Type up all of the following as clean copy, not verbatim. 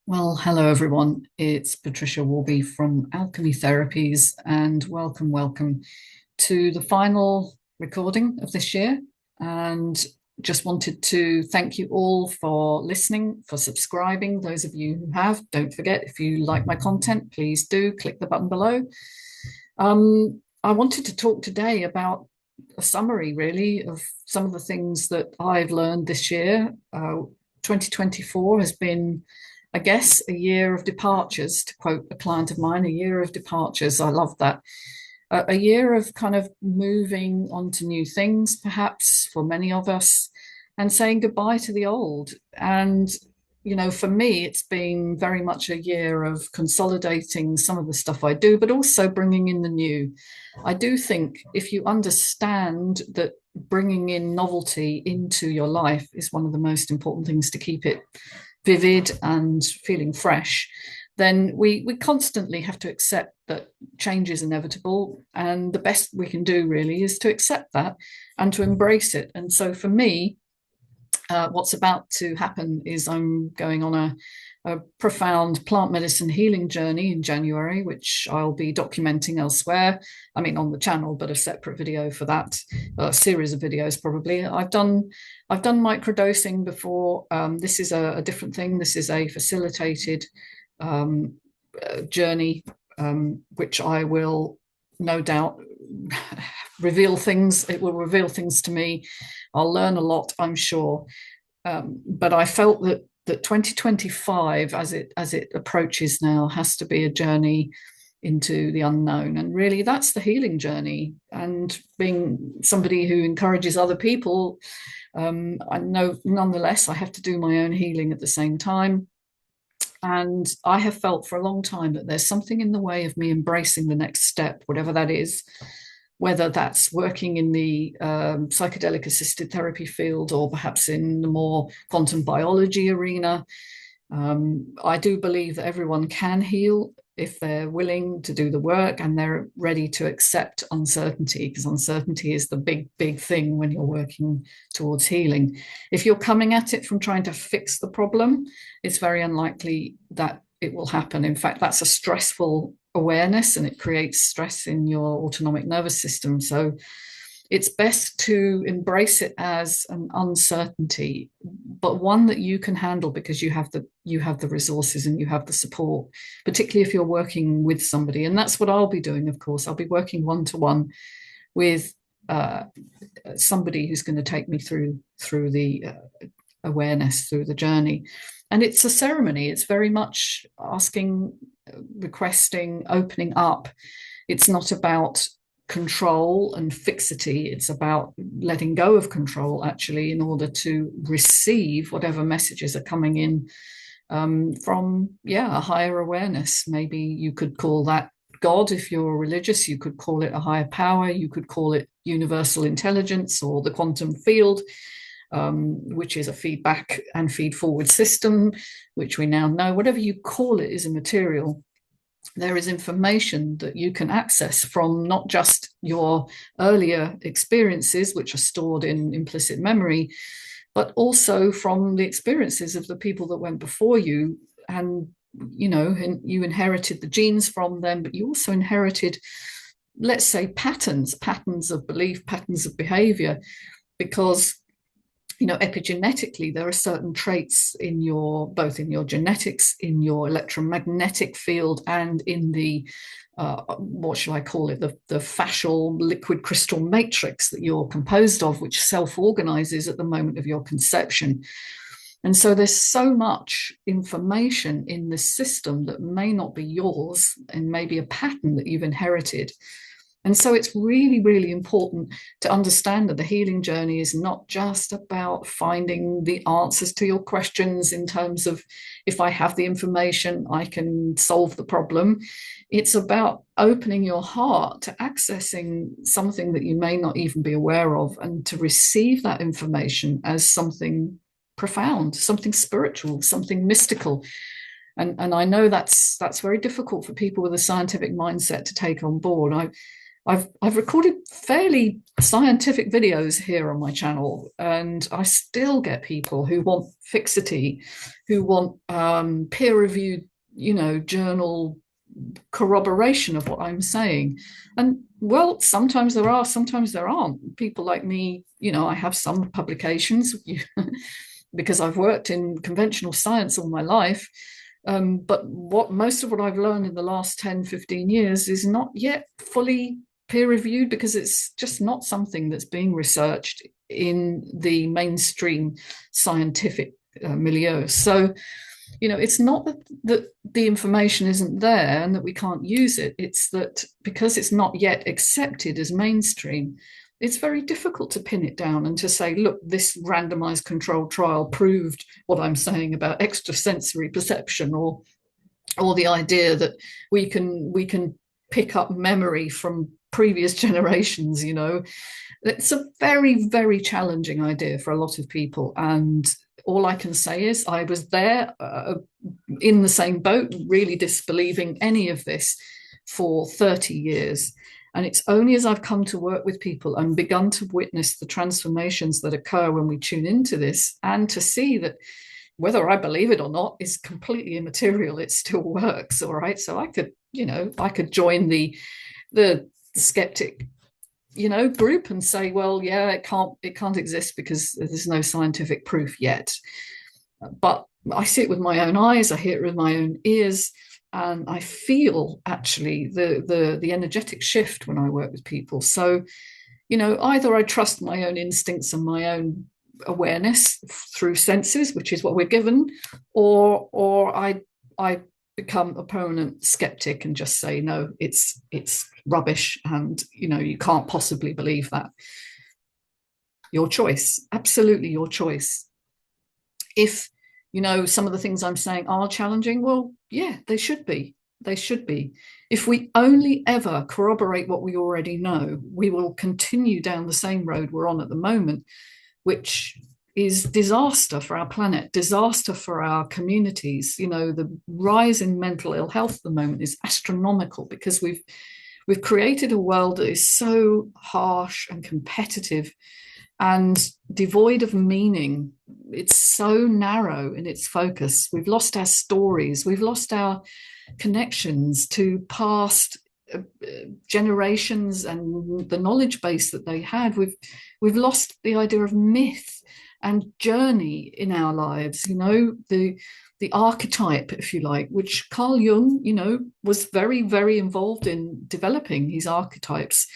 Well, hello everyone. It's Patricia Warby from Alchemy Therapies, and welcome to the final recording of this year. And just wanted to thank you all for listening, for subscribing. Those of you who have, don't forget, if you like my content, please do click the button below. I wanted to talk today about a summary, really, of some of the things that I've learned this year. 2024 has been, I guess, a year of departures, to quote a client of mine, a year of departures. I love that. A year of kind of moving on to new things, perhaps for many of us, and saying goodbye to the old. And, for me, it's been very much a year of consolidating some of the stuff I do, but also bringing in the new. I do think if you understand that bringing in novelty into your life is one of the most important things to keep it vivid and feeling fresh, then we constantly have to accept that change is inevitable. And the best we can do really is to accept that and to embrace it. And so for me, what's about to happen is I'm going on a profound plant medicine healing journey in January, which I'll be documenting elsewhere. I mean, on the channel, but a separate video for that, a series of videos probably. I've done microdosing before. This is a different thing. This is a facilitated journey, which I will no doubt reveal things. It will reveal things to me. I'll learn a lot, I'm sure. But I felt that 2025, as it approaches now, has to be a journey into the unknown. And really, that's the healing journey. And being somebody who encourages other people, I know nonetheless I have to do my own healing at the same time. And I have felt for a long time that there's something in the way of me embracing the next step, whatever that is, whether that's working in the psychedelic assisted therapy field or perhaps in the more quantum biology arena. I do believe that everyone can heal if they're willing to do the work and they're ready to accept uncertainty, because uncertainty is the big thing when you're working towards healing. If you're coming at it from trying to fix the problem, it's very unlikely that it will happen. In fact, that's a stressful awareness and it creates stress in your autonomic nervous system. So it's best to embrace it as an uncertainty, but one that you can handle because you have the resources and you have the support, particularly if you're working with somebody. And that's what I'll be doing, of course. I'll be working one-to-one with somebody who's going to take me through the awareness, through the journey. And it's a ceremony. It's very much asking, requesting, opening up. It's not about control and fixity. It's about letting go of control, actually, in order to receive whatever messages are coming in from, a higher awareness. Maybe you could call that God if you're religious. You could call it a higher power. You could call it universal intelligence or the quantum field. Which is a feedback and feed forward system, which we now know. Whatever you call it is immaterial. There is information that you can access from not just your earlier experiences, which are stored in implicit memory, but also from the experiences of the people that went before you. And, you inherited the genes from them, but you also inherited, let's say, patterns of belief, patterns of behavior, because epigenetically, there are certain traits in both in your genetics, in your electromagnetic field, and in the what shall I call it, the fascial liquid crystal matrix that you're composed of, which self-organizes at the moment of your conception. And so there's so much information in this system that may not be yours and maybe a pattern that you've inherited. And so it's really, really important to understand that the healing journey is not just about finding the answers to your questions in terms of, if I have the information, I can solve the problem. It's about opening your heart to accessing something that you may not even be aware of, and to receive that information as something profound, something spiritual, something mystical. And I know that's very difficult for people with a scientific mindset to take on board. I've recorded fairly scientific videos here on my channel, and I still get people who want fixity, who want peer-reviewed, journal corroboration of what I'm saying. And well, sometimes there are, sometimes there aren't. People like me, I have some publications because I've worked in conventional science all my life. But most of what I've learned in the last 10, 15 years is not yet fully peer reviewed, because it's just not something that's being researched in the mainstream scientific milieu. So, it's not that the information isn't there and that we can't use it. It's that because it's not yet accepted as mainstream, it's very difficult to pin it down and to say, look, this randomized controlled trial proved what I'm saying about extrasensory perception, or the idea that we can pick up memory from previous generations. It's a very, very challenging idea for a lot of people. And all I can say is I was there in the same boat, really disbelieving any of this for 30 years. And it's only as I've come to work with people and begun to witness the transformations that occur when we tune into this, and to see that whether I believe it or not is completely immaterial. It still works. All right. So I could join the skeptic, group and say, well, yeah, it can't exist because there's no scientific proof yet. But I see it with my own eyes. I hear it with my own ears. And I feel actually the energetic shift when I work with people. So, either I trust my own instincts and my own awareness through senses, which is what we're given, or I become a permanent skeptic and just say, no, it's rubbish, and you can't possibly believe that. Your choice, absolutely your choice. If some of the things I'm saying are challenging, well, yeah, they should be. They should be. If we only ever corroborate what we already know, we will continue down the same road we're on at the moment, which is disaster for our planet, disaster for our communities. The rise in mental ill health at the moment is astronomical, because we've created a world that is so harsh and competitive and devoid of meaning. It's so narrow in its focus. We've lost our stories. We've lost our connections to past generations and the knowledge base that they had. We've lost the idea of myth and journey in our lives. The archetype, if you like, which Carl Jung, was very, very involved in developing his archetypes.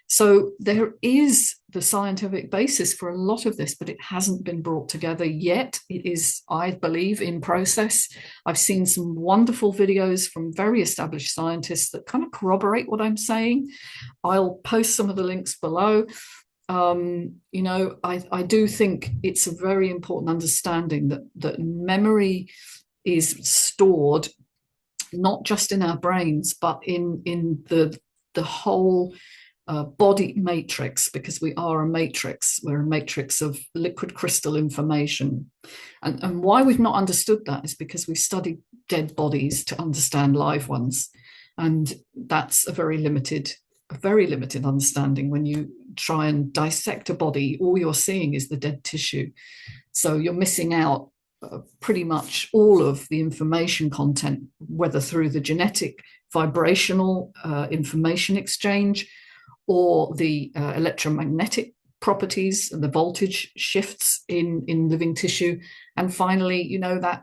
So there is the scientific basis for a lot of this, but it hasn't been brought together yet. It is, I believe, in process. I've seen some wonderful videos from very established scientists that kind of corroborate what I'm saying. I'll post some of the links below. I do think it's a very important understanding that memory is stored not just in our brains, but in the whole body matrix, because we are a matrix. We're a matrix of liquid crystal information. And why we've not understood that is because we've studied dead bodies to understand live ones. And that's a very limited understanding. When you try and dissect a body, all you're seeing is the dead tissue. So you're missing out pretty much all of the information content, whether through the genetic vibrational information exchange, or the electromagnetic properties and the voltage shifts in living tissue, and finally, that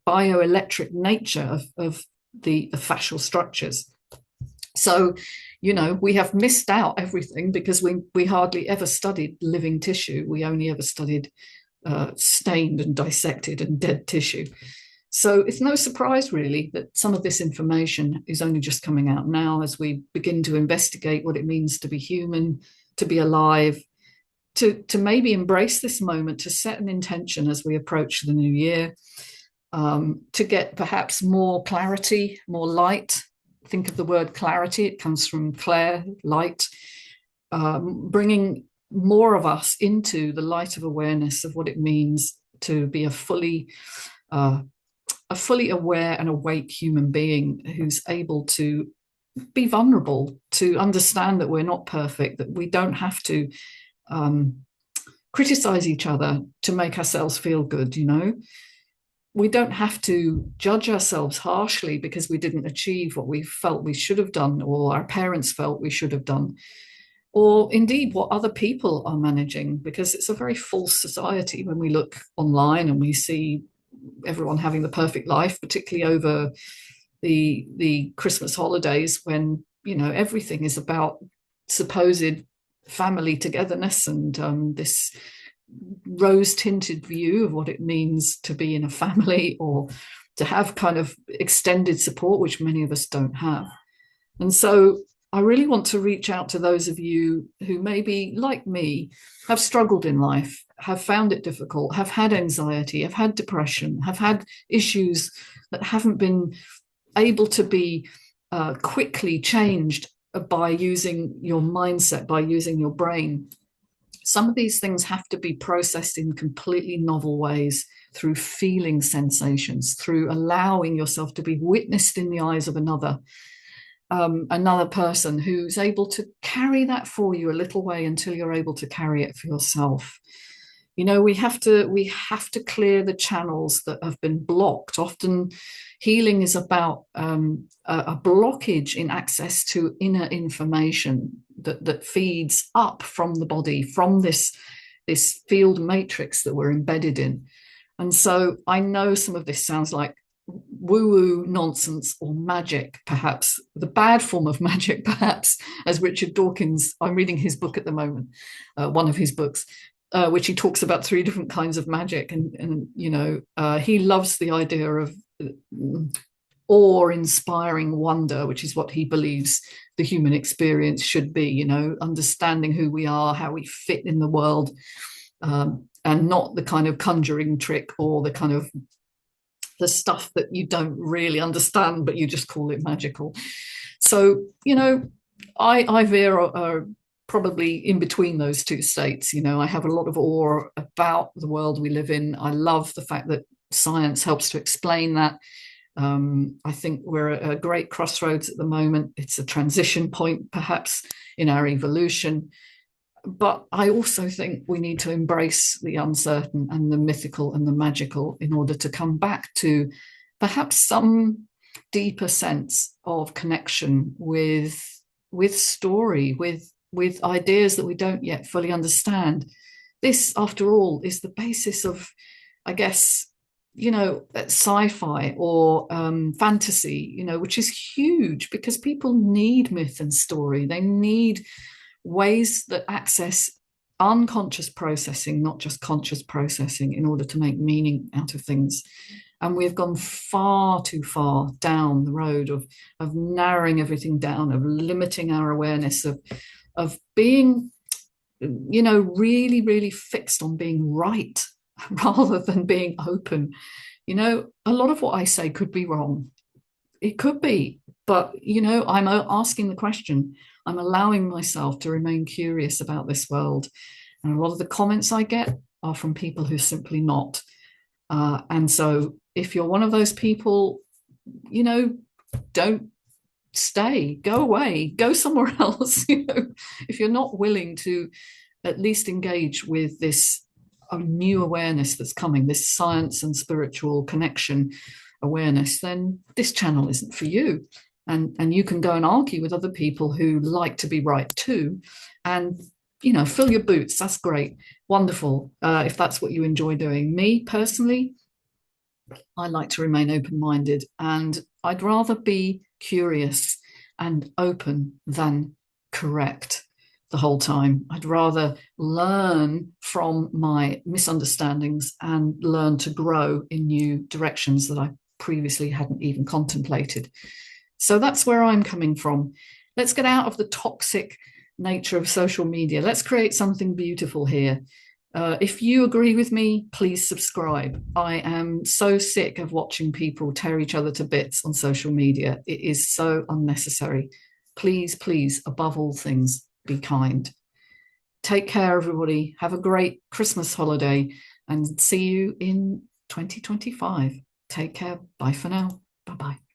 bioelectric nature of the fascial structures. So, we have missed out everything because we hardly ever studied living tissue. We only ever studied stained and dissected and dead tissue. So it's no surprise, really, that some of this information is only just coming out now as we begin to investigate what it means to be human, to be alive, to maybe embrace this moment, to set an intention as we approach the new year, to get perhaps more clarity, more light. Think of the word clarity. It comes from clair, light, bringing more of us into the light of awareness of what it means to be a fully aware and awake human being who's able to be vulnerable, to understand that we're not perfect, that we don't have to criticize each other to make ourselves feel good, we don't have to judge ourselves harshly because we didn't achieve what we felt we should have done, or our parents felt we should have done, or indeed what other people are managing, because it's a very false society when we look online and we see everyone having the perfect life, particularly over the Christmas holidays, when everything is about supposed family togetherness and this rose-tinted view of what it means to be in a family, or to have kind of extended support, which many of us don't have. And so I really want to reach out to those of you who maybe, like me, have struggled in life, have found it difficult, have had anxiety, have had depression, have had issues that haven't been able to be quickly changed by using your mindset, by using your brain. Some of these things have to be processed in completely novel ways, through feeling sensations, through allowing yourself to be witnessed in the eyes of another person who's able to carry that for you a little way until you're able to carry it for yourself. We have to clear the channels that have been blocked. Often healing is about a blockage in access to inner information that feeds up from the body, from this field matrix that we're embedded in. And so I know some of this sounds like woo-woo nonsense or magic, perhaps the bad form of magic, perhaps, as Richard Dawkins, I'm reading his book at the moment, one of his books, which he talks about 3 different kinds of magic. And he loves the idea of awe-inspiring wonder, which is what he believes the human experience should be, understanding who we are, how we fit in the world, and not the kind of conjuring trick or the kind of the stuff that you don't really understand, but you just call it magical. So, I veer probably in between those 2 states. I have a lot of awe about the world we live in. I love the fact that science helps to explain that. I think we're at a great crossroads at the moment. It's a transition point, perhaps, in our evolution. But I also think we need to embrace the uncertain and the mythical and the magical in order to come back to perhaps some deeper sense of connection with story, with ideas that we don't yet fully understand. This, after all, is the basis of, I guess, sci-fi or fantasy, which is huge because people need myth and story. They need ways that access unconscious processing, not just conscious processing, in order to make meaning out of things. And we've gone far too far down the road of narrowing everything down, of limiting our awareness, of being, really, really fixed on being right rather than being open. A lot of what I say could be wrong. It could be, but, I'm asking the question. I'm allowing myself to remain curious about this world. And a lot of the comments I get are from people who are simply not. And so if you're one of those people, don't stay, go away, go somewhere else. If you're not willing to at least engage with this new awareness that's coming, this science and spiritual connection awareness, then this channel isn't for you. And you can go and argue with other people who like to be right too. And, fill your boots. That's great. Wonderful. If that's what you enjoy doing. Me personally, I like to remain open-minded, and I'd rather be curious and open than correct the whole time. I'd rather learn from my misunderstandings and learn to grow in new directions that I previously hadn't even contemplated. So that's where I'm coming from. Let's get out of the toxic nature of social media. Let's create something beautiful here. If you agree with me, please subscribe. I am so sick of watching people tear each other to bits on social media. It is so unnecessary. Please, please, above all things, be kind. Take care, everybody. Have a great Christmas holiday and see you in 2025. Take care. Bye for now. Bye-bye.